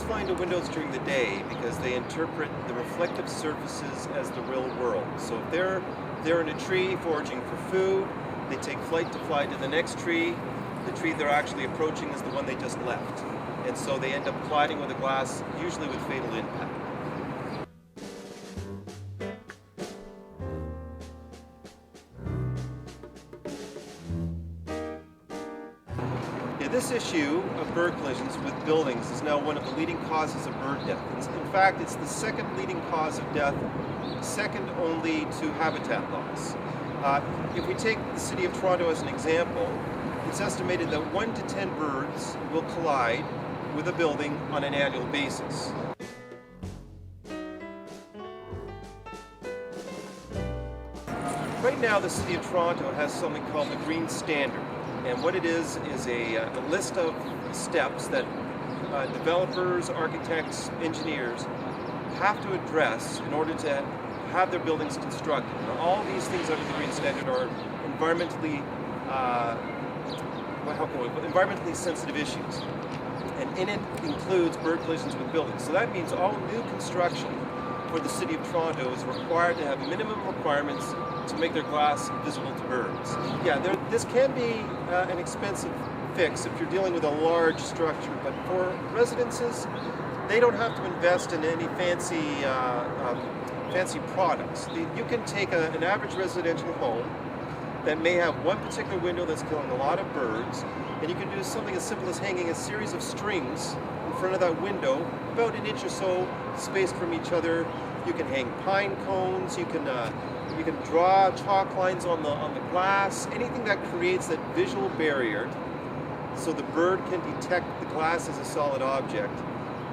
Birds fly into windows during the day because they interpret the reflective surfaces as the real world. So if they're in a tree foraging for food, they take flight to fly to the next tree. The tree they're actually approaching is the one they just left. And so they end up colliding with the glass, usually with fatal impact. This issue of bird collisions with buildings is now one of the leading causes of bird death. In fact, it's the second leading cause of death, second only to habitat loss. If we take the city of Toronto as an example, it's estimated that 1 to 10 birds will collide with a building on an annual basis. Right now, the city of Toronto has something called the Green Standard. And what it is a list of steps that developers, architects, engineers have to address in order to have their buildings constructed. Now, all these things under the Green Standard are environmentally sensitive issues. And in it includes bird collisions with buildings. So that means all new construction for the city of Toronto is required to have minimum requirements to make their glass visible to birds. Yeah, this can be an expensive fix if you're dealing with a large structure, but for residences, they don't have to invest in any fancy products. You can take an average residential home that may have one particular window that's killing a lot of birds, and you can do something as simple as hanging a series of strings in front of that window, about an inch or so spaced from each other. You can hang pine cones, you can draw chalk lines on the glass, anything that creates that visual barrier so the bird can detect the glass as a solid object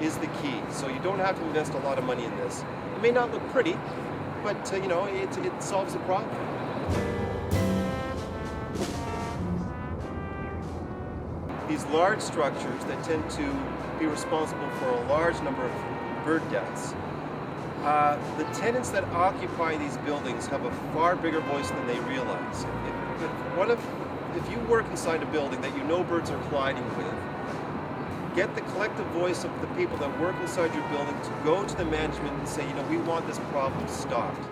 is the key. So you don't have to invest a lot of money in this. It may not look pretty, but it solves the problem. These large structures that tend to be responsible for a large number of bird deaths, the tenants that occupy these buildings have a far bigger voice than they realize. If you work inside a building that you know birds are colliding with, get the collective voice of the people that work inside your building to go to the management and say, we want this problem stopped.